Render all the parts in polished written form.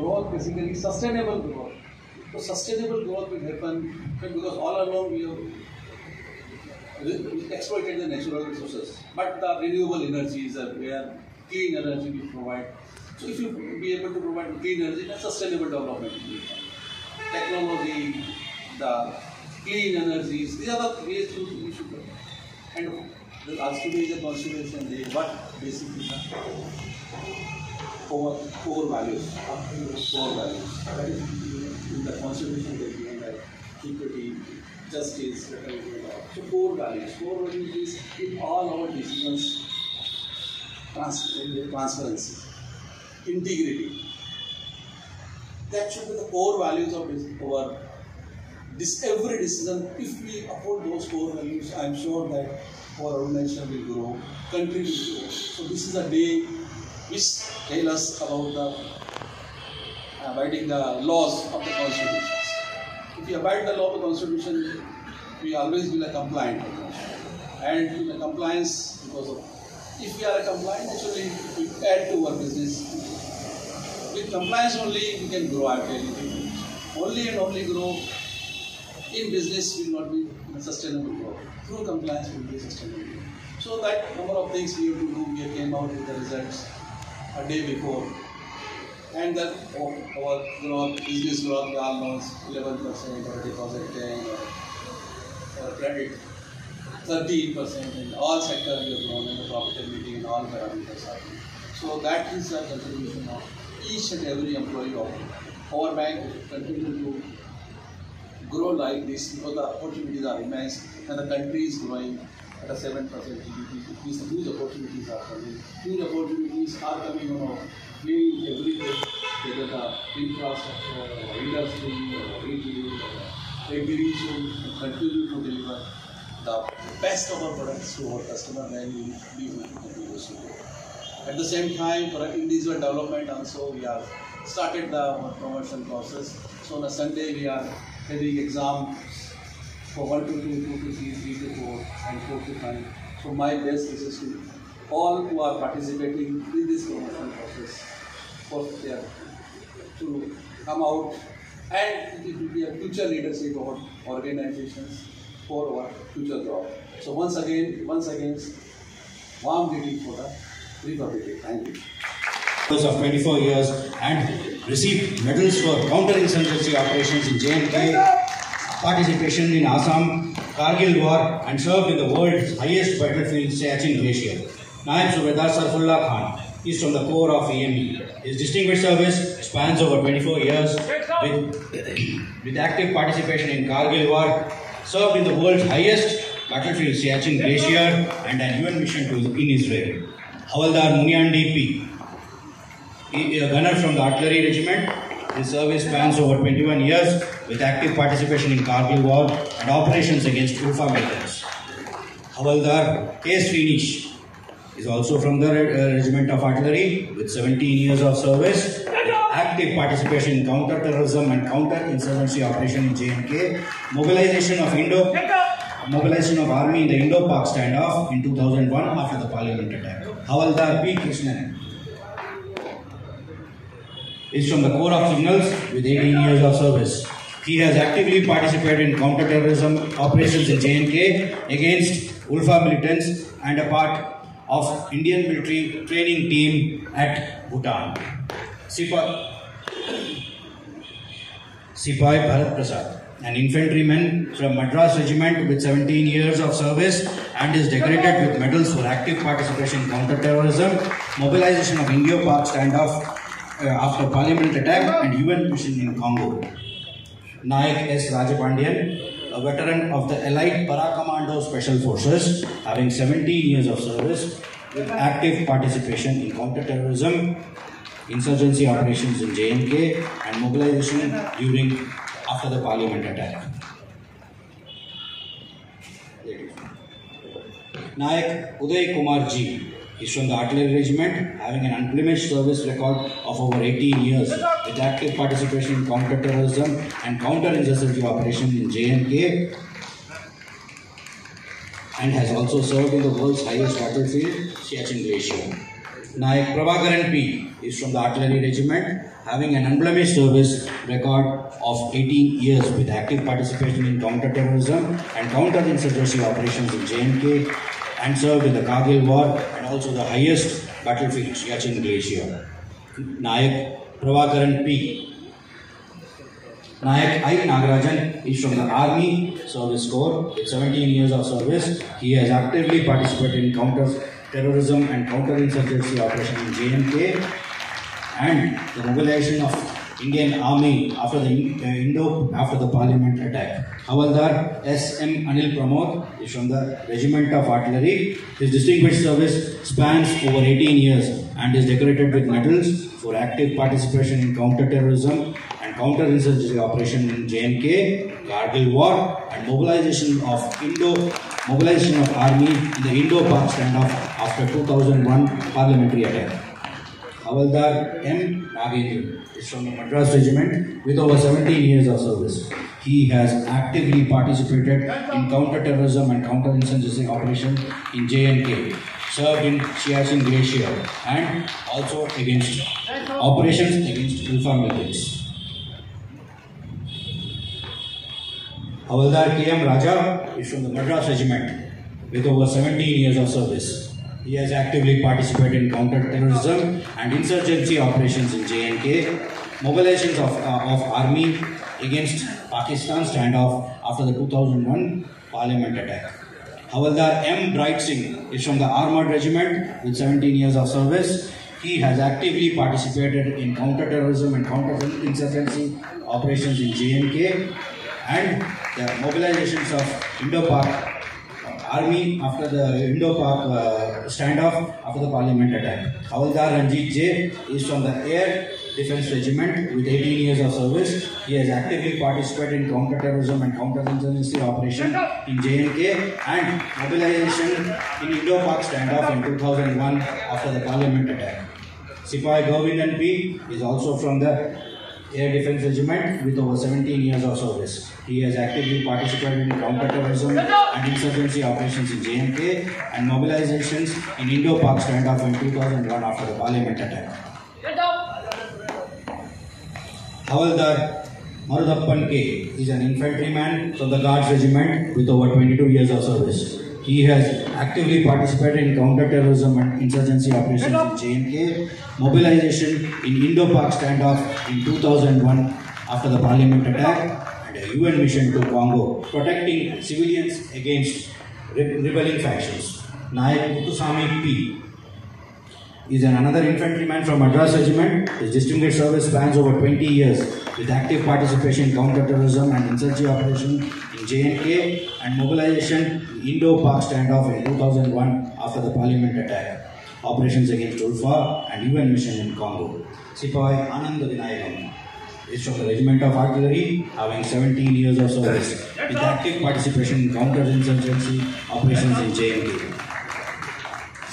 growth basically sustainable growth. So sustainable growth will happen because all along we have exploited the natural resources, but the renewable energies are where clean energy we provide. So if you be able to provide clean energy, then sustainable development will happen. Technology, the clean energies, these are the ways we should go. And as today is a constitution day, what basically core values. That is in the constitution they given that equity, justice, fraternity, so core values. Core values is in all our decisions, transparency, integrity. That should be the core values of our every decision. If we uphold those core values, I am sure that our organization will grow, country will grow. So this is a day which tells us about the abiding the laws of the constitution. If we abide the law of the constitution, we always will be compliant. And in the compliance, because of if we are compliant, actually we add to our business. With compliance only we can grow. I tell you, only and only grow in business will not be sustainable growth. Through compliance will be sustainable growth. So that number of things we have to do. We came out with the results a day before, and that our growth, business growth, we all know 11% or deposit 10 or credit 13%. In all sectors we have grown, and the profitability in all parameters are good. So that is the contribution of each and every employee of our bank. Continue to grow like this because the opportunities are immense and the country is growing at a 7% GDP. These huge opportunities are coming. Huge opportunities are coming on really everywhere, whether the infrastructure, industry, retail, agri, so continue to deliver the best of our products to our customer, and we will continue to grow. At the same time, for individual development also, we have started the promotion process. So on a Sunday, we are having exams for 1 to 2, 2 to 3, 3 to 4, and 4 to 5. So my best wishes to all who are participating in this promotion process for their to come out, and it will be a future leadership of organizations for our future growth. So once again, warm greeting for the Republic Day. Thank you. Of 24 years and received medals for counter-insurgency operations in J&K, participation in Assam, Kargil War, and served in the world's highest battlefield, Siachen Glacier. Naib Subedar Sarfullah Khan is from the Corps of EME. His distinguished service spans over 24 years with active participation in Kargil War, served in the world's highest battlefield, Siachen Glacier, and an UN mission in Israel. Havaldar Muniandi P, a gunner from the Artillery Regiment. His service spans over 21 years with active participation in Kargil War and operations against Ulfa militants. Havaldar K. Srinish is also from the Regiment of Artillery with 17 years of service with active participation in counter-terrorism and counter-insurgency operation in J&K, mobilization of army in the Indo-Pak standoff in 2001 after the parliament attack. Havaldar P. Krishnan is from the Corps of Signals with 18 years of service. He has actively participated in counter-terrorism operations in J&K against Ulfa militants and a part of Indian military training team at Bhutan. Sipai Bharat Prasad, an infantryman from Madras Regiment with 17 years of service and is decorated with medals for active participation in counter-terrorism, mobilization of Indo-Pak standoff after Parliament attack and UN mission in Congo. Nayak S. Rajapandian, a veteran of the Allied Para-Commando Special Forces, having 17 years of service with active participation in counter-terrorism, insurgency operations in J&K and mobilization after the Parliament attack. Nayak Uday Kumar Ji is from the Artillery Regiment, having an unblemished service record of over 18 years with active participation in counter-terrorism and counter-insurgency operations in J&K, and has also served in the world's highest battlefield, Siachen Glacier. Nayak Prabhakaran P is from the Artillery Regiment, having an unblemished service record of 18 years with active participation in counter-terrorism and counter-insurgency operations in J&K, and served in the Kargil War and also the highest battlefield, Siachen Glacier. Nayak Prabhakaran P. Nayak I. Nagarajan is from the Army Service Corps with 17 years of service. He has actively participated in counter-terrorism and counter-insurgency operations in J&K and the mobilization of Indian Army after the Parliament attack. Havaldar S.M. Anil Pramod is from the Regiment of Artillery. His distinguished service spans over 18 years and is decorated with medals for active participation in counter-terrorism and counter-insurgency operation in J&K, Kargil War, and mobilization of army in the Indo-Pak standoff after 2001 parliamentary attack. Havaldar M. Nagendra is from the Madras Regiment with over 17 years of service. He has actively participated in counter-terrorism and counter-insurgency operations in J&K, served in Siachen Glacier, and also against operations against Ulfa militants. Havaldar K.M. Raja is from the Madras Regiment with over 17 years of service. He has actively participated in counter-terrorism and insurgency operations in J&K, mobilizations of army against Pakistan standoff after the 2001 Parliament attack. Havaldar M. Bright Singh is from the Armored Regiment with 17 years of service. He has actively participated in counter-terrorism and counter-insurgency operations in J&K and the mobilizations of Indo-Pak Army after the Indo-Pak standoff after the Parliament attack. Havaldar Ranjit J. is from the Air Defence Regiment with 18 years of service. He has actively participated in counter-terrorism and counter-insurgency operation in J&K and mobilization in Indo-Pak standoff in 2001 after the Parliament attack. Sipai Govindan P. is also from the Air Defence Regiment with over 17 years of service. He has actively participated in counter-terrorism and insurgency operations in J&K and mobilizations in Indo-Pak standoff in 2001 after the Parliament attack. Havaldar Marudappan K. is an infantryman from the Guards Regiment with over 22 years of service. He has actively participated in counter-terrorism and insurgency operations in J&K, mobilization in Indo-Pak standoff in 2001 after the Parliament attack, and a UN mission to Congo, protecting civilians against rebelling factions. Nayak Muthusamy P. is another infantryman from Madras Regiment. His distinguished service spans over 20 years with active participation in counter-terrorism and insurgency operations in J&K and mobilization in Indo-Pak standoff in 2001 after the Parliament attack, operations against Ulfa and UN mission in Congo. Sipai Anand Vinayagam is from the Regiment of Artillery, having 17 years of service with active participation in counter-insurgency operations in J&K.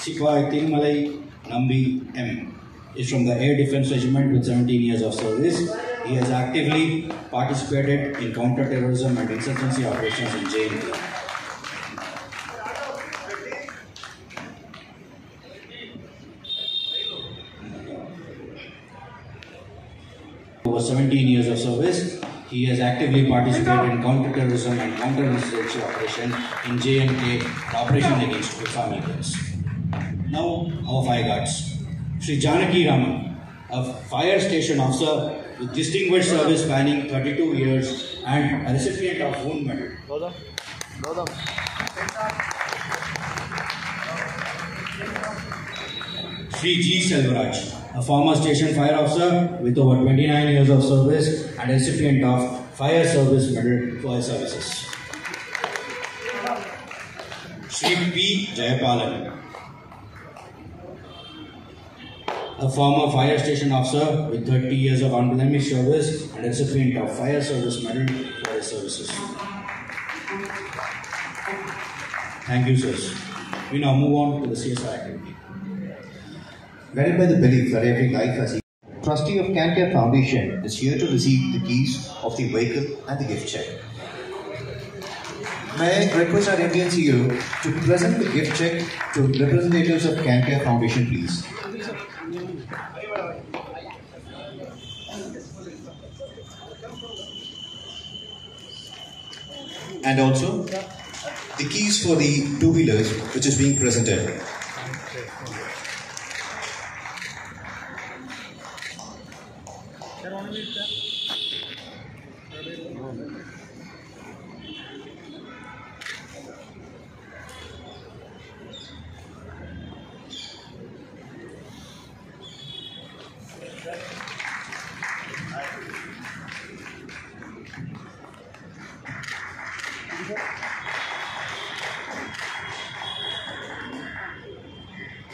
Sipai Tirumalai Nambi M. is from the Air Defence Regiment with 17 years of service. He has actively participated in counter-terrorism and insurgency operations in J&K. Over 17 years of service, he has actively participated in counter-terrorism and counter-insurgency operation in J&K, operation against Ulfa militants. Now, our fire guards. Sri Janaki Raman, a fire station officer with distinguished service spanning 32 years and a recipient of wound medal. Sri G. Selvaraj, a former station fire officer with over 29 years of service and a recipient of Fire Service Medal for his services. Sri P. Jayapalan, a former fire station officer with 30 years of unblemished service and a recipient of Fire Service Medal for his services. Thank you, sirs. We now move on to the CSR activity. Guided by the belief that every life has a trustee of CanCare Foundation is here to receive the keys of the vehicle and the gift check. May I request our Indian CEO to present the gift check to representatives of CanCare Foundation, please. And also the keys for the two-wheelers which is being presented.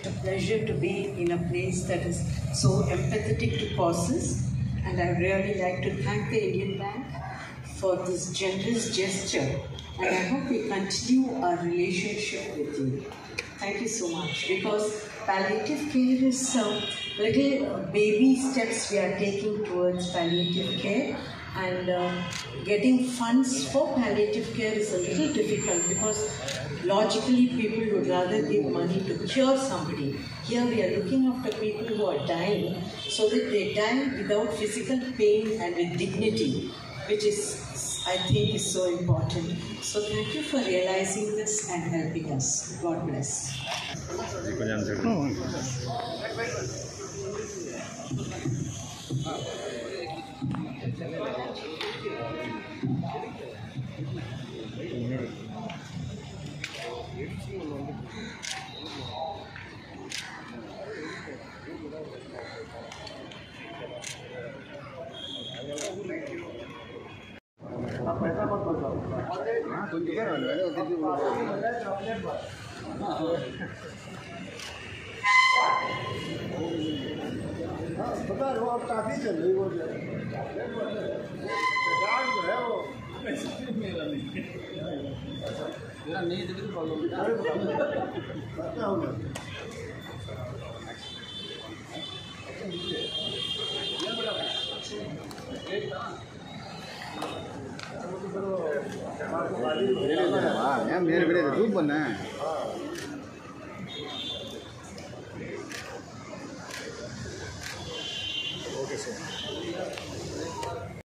A pleasure to be in a place that is so empathetic to causes, and I really like to thank the Indian Bank for this generous gesture, and I hope we continue our relationship with you. Thank you so much, because palliative care is little baby steps we are taking towards palliative care, and getting funds for palliative care is a little difficult because logically people would rather give money to cure somebody. Here we are looking after people who are dying so that they die without physical pain and with dignity, which is, I think, is so important. So thank you for realizing this and helping us. God bless. काफी चल रही वो मेरा नहीं दिख problem मेरे बेटे धूप बनना है